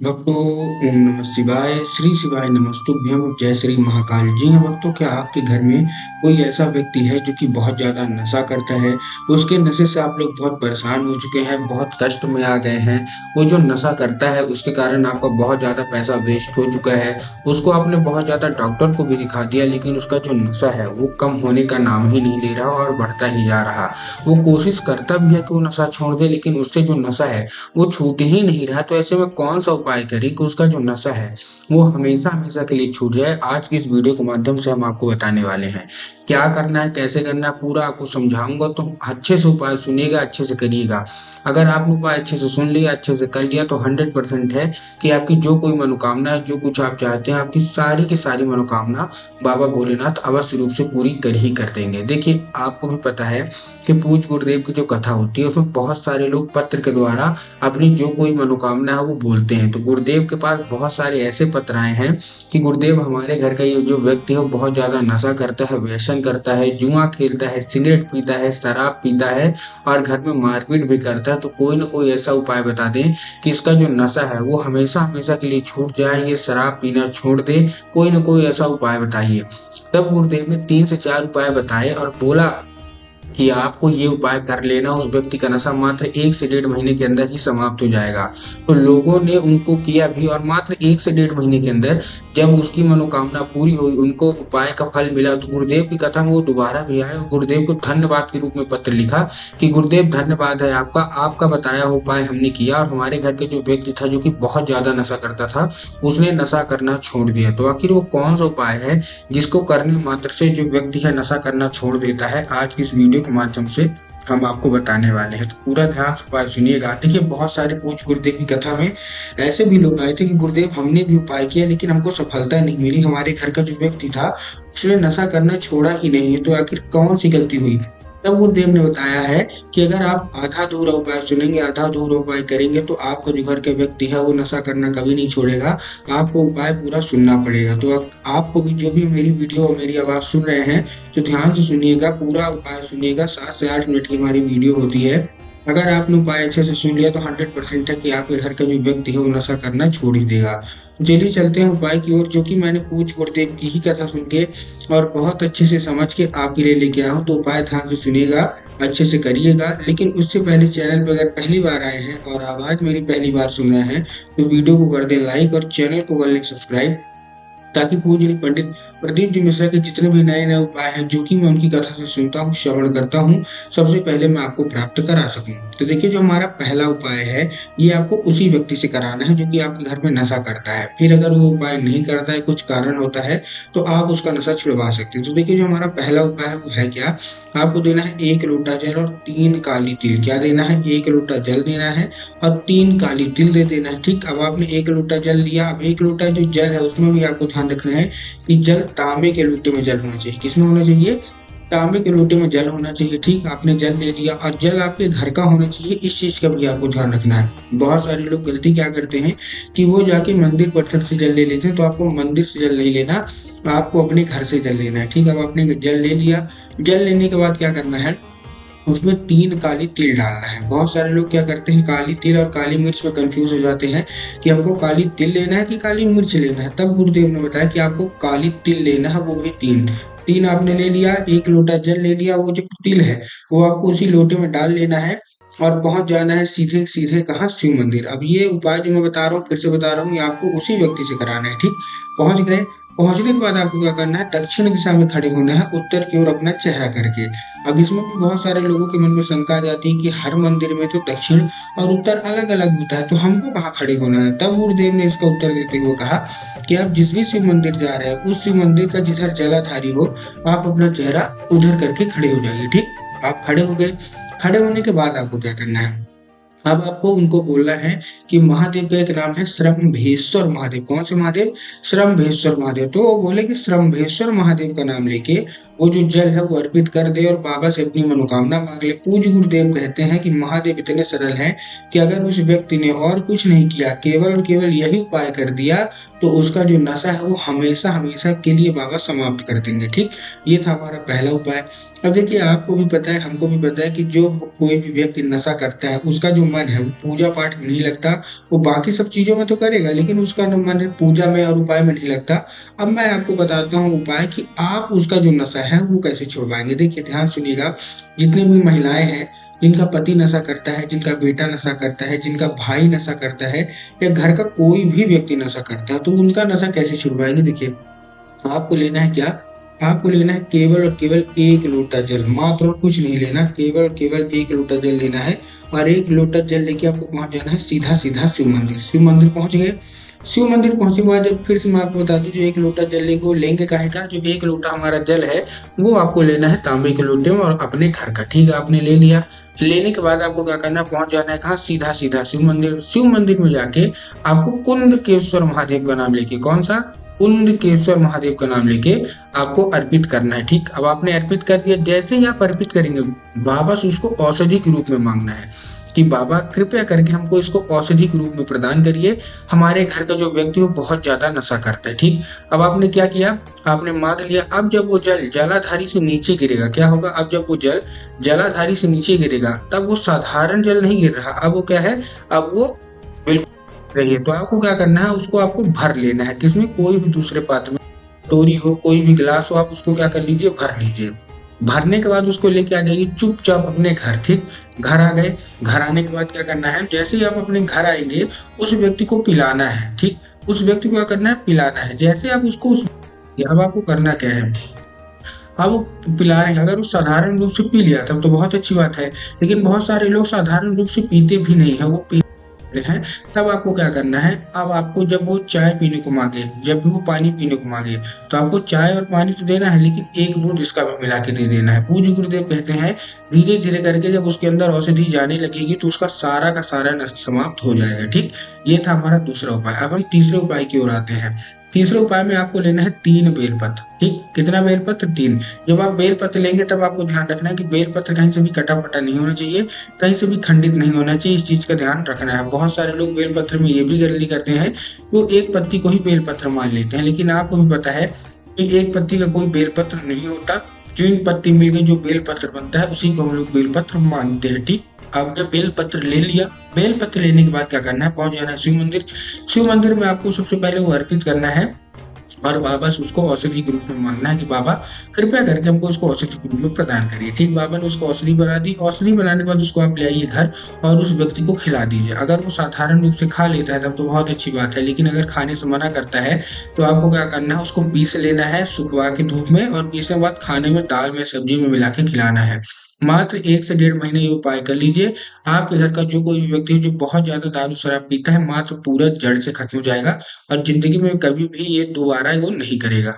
भक्तों, ओम नमः शिवाय, श्री शिवाय नमस्तुभ्यम, जय श्री महाकाल। जी हाँ भक्तों, क्या आपके घर में कोई ऐसा व्यक्ति है जो कि बहुत ज़्यादा नशा करता है? उसके नशे से आप लोग बहुत परेशान हो चुके हैं, बहुत कष्ट में आ गए हैं। वो जो नशा करता है उसके कारण आपका बहुत ज़्यादा पैसा वेस्ट हो चुका है। उसको आपने बहुत ज़्यादा डॉक्टर को भी दिखा दिया, लेकिन उसका जो नशा है वो कम होने का नाम ही नहीं ले रहा और बढ़ता ही जा रहा। वो कोशिश करता भी है कि वो नशा छोड़ दे, लेकिन उससे जो नशा है वो छूट ही नहीं रहा। तो ऐसे में कौन सा उपाय करें कि उसका जो नशा है वो हमेशा हमेशा के लिए छूट जाए? आज की इस वीडियो के माध्यम से हम आपको बताने वाले हैं क्या करना है, कैसे करना है, पूरा आपको समझाऊंगा। तो अच्छे से उपाय सुनिएगा, अच्छे से करिएगा। अगर आपने उपाय अच्छे से सुन लिया, अच्छे से कर लिया, तो 100% है कि आपकी जो कोई मनोकामना है, जो कुछ आप चाहते हैं, आपकी सारी की सारी मनोकामना बाबा भोलेनाथ अवश्य रूप से पूरी कर ही कर देंगे। देखिए, आपको भी पता है कि पूज्य गुरुदेव की जो कथा होती है उसमें बहुत सारे लोग पत्र के द्वारा अपनी जो कोई मनोकामना है वो बोलते हैं। तो गुरुदेव के पास बहुत सारे ऐसे पत्र आए हैं कि गुरुदेव, हमारे घर का ये जो व्यक्ति है वो बहुत ज्यादा नशा करता है, व्यसन करता है, जुआ खेलता है, सिगरेट पीता है, शराब पीता है और घर में मारपीट भी करता है। तो कोई ना कोई ऐसा उपाय बता दें कि इसका जो नशा है वो हमेशा हमेशा के लिए छूट जाए, ये शराब पीना छोड़ दे। कोई ना कोई ऐसा उपाय बताइए। तब गुरुदेव ने 3 से 4 उपाय बताए और बोला कि आपको ये उपाय कर लेना, उस व्यक्ति का नशा मात्र 1 से 1.5 महीने के अंदर ही समाप्त हो जाएगा। तो लोगों ने उनको किया भी और मात्र 1 से 1.5 महीने के अंदर जब उसकी मनोकामना पूरी हुई, उनको उपाय का फल मिला। तो गुरुदेव की कथा में वो दोबारा भी आए और गुरुदेव को धन्यवाद के रूप में पत्र लिखा कि गुरुदेव, धन्यवाद है आपका, आपका बताया हुआ उपाय हमने किया और हमारे घर के जो व्यक्ति था जो कि बहुत ज्यादा नशा करता था, उसने नशा करना छोड़ दिया। तो आखिर वो कौन सा उपाय है जिसको करने मात्र से जो व्यक्ति है नशा करना छोड़ देता है? आज की इस वीडियो के माध्यम से हम आपको बताने वाले हैं, तो पूरा ध्यान से उपाय सुनिएगा। देखिए, बहुत सारे पूज्य गुरुदेव की कथा में ऐसे भी लोग आए थे कि गुरुदेव, हमने भी उपाय किया लेकिन हमको सफलता नहीं मिली, हमारे घर का जो व्यक्ति था उसने नशा करना छोड़ा ही नहीं है। तो आखिर कौन सी गलती हुई? तब गुरुदेव ने बताया है कि अगर आप आधा अधूरा उपाय सुनेंगे, आधा अधूरा उपाय करेंगे, तो आपका जो घर का व्यक्ति है वो नशा करना कभी नहीं छोड़ेगा। आपको उपाय पूरा सुनना पड़ेगा। तो आपको भी, जो भी मेरी वीडियो और मेरी आवाज सुन रहे हैं, तो ध्यान से सुनिएगा, पूरा उपाय सुनिएगा। 7 से 8 मिनट की हमारी वीडियो होती है। अगर आपने उपाय अच्छे से सुन लिया तो 100% है कि आपके घर का जो व्यक्ति है वो नशा करना छोड़ ही देगा। तो चलिए चलते हैं उपाय की ओर, जो कि मैंने पूज्य गुरुदेव की ही कथा सुन के और बहुत अच्छे से समझ के आपके लिए लेके आया हूँ। तो उपाय ध्यान से सुनिएगा, अच्छे से करिएगा। लेकिन उससे पहले चैनल पर अगर पहली बार आए हैं और आवाज मेरी पहली बार सुन रहे हैं, तो वीडियो को कर दें लाइक और चैनल को कर लें सब्सक्राइब, ताकि पूज्य पंडित प्रदीप जी मिश्रा के जितने भी नए नए उपाय हैं जो कि मैं उनकी कथा से सुनता हूँ, श्रवण करता हूँ, सबसे पहले मैं आपको प्राप्त करा सकूं। तो देखिए, जो हमारा पहला उपाय है ये आपको उसी व्यक्ति से कराना है जो कि आपके घर में नशा करता है। फिर अगर वो उपाय नहीं करता है, कुछ कारण होता है, तो आप उसका नशा छुड़वा सकते हैं। तो देखिए, जो हमारा पहला उपाय है वो है क्या? आपको देना है 1 लोटा जल और 3 काली तिल। क्या देना है? 1 लोटा जल देना है और 3 काली तिल दे देना है। ठीक, अब आपने 1 लोटा जल लिया। अब 1 लोटा जो जल है उसमें भी आपको ध्यान रखना है कि जल तांबे के लोटे में जल होना चाहिए। किसमें होना चाहिए? तांबे के लोटे में जल होना चाहिए। ठीक, आपने जल ले लिया और जल आपके घर का होना चाहिए, इस चीज का भी आपको ध्यान रखना है। बहुत सारे लोग गलती क्या करते हैं कि वो जाके मंदिर परिसर से जल ले लेते हैं। तो आपको मंदिर से जल नहीं लेना, आपको अपने घर से जल लेना है। ठीक, अब आपने जल ले लिया। जल लेने के बाद क्या करना है? उसमें 3 काली तिल डालना है। बहुत सारे लोग क्या करते हैं, काली तिल और काली मिर्च में कंफ्यूज हो जाते हैं कि हमको काली तिल लेना है कि काली मिर्च लेना है। तब गुरुदेव ने बताया कि आपको काली तिल लेना है, वो भी 3। 3 आपने ले लिया, 1 लोटा जल ले लिया, वो जो तिल है वो आपको उसी लोटे में डाल लेना है और पहुंच जाना है सीधे सीधे कहाँ? शिव मंदिर। अब ये उपाय जो मैं बता रहा हूँ, फिर से बता रहा हूँ, ये आपको उसी व्यक्ति से कराना है। ठीक, पहुंच गए। पहुंचने के बाद आपको क्या करना है? दक्षिण दिशा में खड़े होना है, उत्तर की ओर अपना चेहरा करके। अब इसमें भी बहुत सारे लोगों के मन में शंका आ जाती है कि हर मंदिर में तो दक्षिण और उत्तर अलग अलग होता है, तो हमको कहाँ खड़े होना है? तब गुरुदेव ने इसका उत्तर देते हुए कहा कि आप जिस भी शिव मंदिर जा रहे हैं, उस शिव मंदिर का जिधर जलाधारी हो, आप अपना चेहरा उधर करके खड़े हो जाइए। ठीक, आप खड़े हो गए। खड़े होने के बाद आपको क्या करना है? अब आपको उनको बोलना है कि महादेव का एक नाम है श्रम्भेश्वर महादेव। कौन से महादेव? श्रम्भेश्वर महादेव। तो वो बोले कि श्रम्भेश्वर महादेव का नाम लेके वो जो जल है वो अर्पित कर दे और बाबा से अपनी मनोकामना मांग ले। पूज्य गुरुदेव कहते हैं कि महादेव इतने सरल हैं कि अगर उस व्यक्ति ने और कुछ नहीं किया, केवल और केवल यही उपाय कर दिया, तो उसका जो नशा है वो हमेशा हमेशा के लिए बाबा समाप्त कर देंगे। ठीक, ये था हमारा पहला उपाय। अब देखिए आपको भी पता है, हमको भी पता है कि जो कोई भी व्यक्ति नशा करता है, उसका जो मन है वो पूजा पाठ में नहीं लगता, वो बाकी सब चीज़ों में तो करेगा लेकिन उसका जो मन है पूजा में और उपाय में नहीं लगता। अब मैं आपको बताता हूँ उपाय कि आप उसका जो नशा है वो कैसे छुड़वाएँगे। देखिए ध्यान सुनिएगा, जितनी भी महिलाएँ हैं, जिनका पति नशा करता है, जिनका बेटा नशा करता है, जिनका भाई नशा करता है या घर का कोई भी व्यक्ति नशा करता है, तो उनका नशा कैसे छुड़वाएँगे। देखिए आपको लेना है क्या? आपको लेना है केवल और केवल 1 लोटा जल, मात्र और कुछ नहीं लेना, केवल और केवल 1 लोटा जल लेना है और 1 लोटा जल लेके आपको पहुँच जाना है सीधा-सीधा शिव मंदिर। शिव मंदिर पहुँच गए, शिव मंदिर पहुँचने के बाद जब फिर से मैं आपको बता दूँ जो 1 लोटा जल लेंगे वो लेंगे काहे का? जो 1 लोटा हमारा जल है, वो आपको लेना है तांबे के लोटे में और अपने घर का, ठीक है? आपने ले लिया, लेने के बाद आपको क्या करना है, पहुँच जाना है कहाँ? सीधा-सीधा शिव मंदिर। शिव मंदिर में जाके आपको कुंदकेश्वर महादेव का नाम लेके, कौन-सा? कुंदकेश्वर महादेव का नाम लेके आपको अर्पित करना है, ठीक। अब आपने अर्पित कर दिया, जैसे ही आप अर्पित करेंगे बाबा से उसको औषधि के रूप में मांगना है कि बाबा कृपया करके हमको इसको औषधि के रूप में प्रदान करिए, हमारे घर का जो व्यक्ति वो बहुत ज्यादा नशा करता है, ठीक। अब आपने क्या किया, आपने मांग लिया। अब जब वो जल जलाधारी से नीचे गिरेगा, क्या होगा, अब जब वो जल जलाधारी से नीचे गिरेगा तब वो साधारण जल नहीं गिर रहा, अब वो क्या है, अब वो बिल्कुल रही है। तो आपको क्या करना है, उसको आपको भर लेना है, किसमें, कोई भी दूसरे पात्र में, कटोरी हो, कोई भी गिलास हो, आप उसको क्या कर लीजिए, भर लीजिए। भरने के बाद उसको लेके आ जाइए चुपचाप अपने घर, ठीक। घर आ गए, घर आने के बाद क्या करना है, जैसे ही आप अपने घर आएंगे उस व्यक्ति को पिलाना है, ठीक। उस व्यक्ति को क्या करना है, पिलाना है। जैसे आप उसको अब आपको करना क्या है, अब वो पिला रहे हैं, अगर वो साधारण रूप से पी लिया तब तो बहुत अच्छी बात है, लेकिन बहुत सारे लोग साधारण रूप से पीते भी नहीं है, वो हैं। तब आपको क्या करना है, अब आपको जब वो चाय पीने को मांगे, जब भी वो पानी पीने को मांगे, तो आपको चाय और पानी तो देना है लेकिन एक दूध इसका भी मिला के दे देना है। पूज्य गुरुदेव कहते हैं धीरे धीरे करके जब उसके अंदर औषधि जाने लगेगी तो उसका सारा का सारा नशा समाप्त हो जाएगा, ठीक। ये था हमारा दूसरा उपाय। अब हम तीसरे उपाय की ओर आते हैं। तीसरे उपाय में आपको लेना है 3 बेलपत्र, ठीक। कितना बेलपत्र, 3। जब आप बेलपत्र लेंगे तब आपको ध्यान रखना है कि बेलपत्र कहीं से भी कटा फटा नहीं होना चाहिए, कहीं से भी खंडित नहीं होना चाहिए, इस चीज का ध्यान रखना है। बहुत सारे लोग बेलपत्र में ये भी गलती करते हैं, वो एक पत्ती को ही बेलपत्र मान लेते हैं, लेकिन आपको भी पता है कि एक पत्ती का कोई बेलपत्र नहीं होता। 3 पत्ती मिलकर जो बेलपत्र बनता है उसी को हम लोग बेलपत्र मानते हैं, ठीक। आपने बेलपत्र ले लिया, बेलपत्र लेने के बाद क्या करना है, पहुंच जाना है शिव मंदिर। शिव मंदिर में आपको सबसे पहले वो अर्पित करना है और बाबा से उसको औषधि के रूप में मांगना है कि बाबा कृपया करके हमको उसको औषधि के रूप में प्रदान करिए, ठीक। बाबा ने उसको औषधि बना दी। औषधि बनाने के बाद उसको आप ले आइए घर और उस व्यक्ति को खिला दीजिए। अगर वो साधारण रूप से खा लेता है तब तो बहुत अच्छी बात है, लेकिन अगर खाने से मना करता है तो आपको क्या करना है, उसको पीस लेना है सुखवा के धूप में, और पीसने के बाद खाने में, दाल में, सब्जी में मिला के खिलाना है। मात्र 1 से 1.5 महीने ये उपाय कर लीजिए। आपके घर का जो कोई भी व्यक्ति है जो बहुत ज्यादा दारू शराब पीता है, मात्र पूरा जड़ से खत्म हो जाएगा और जिंदगी में कभी भी ये दोबारा वो नहीं करेगा।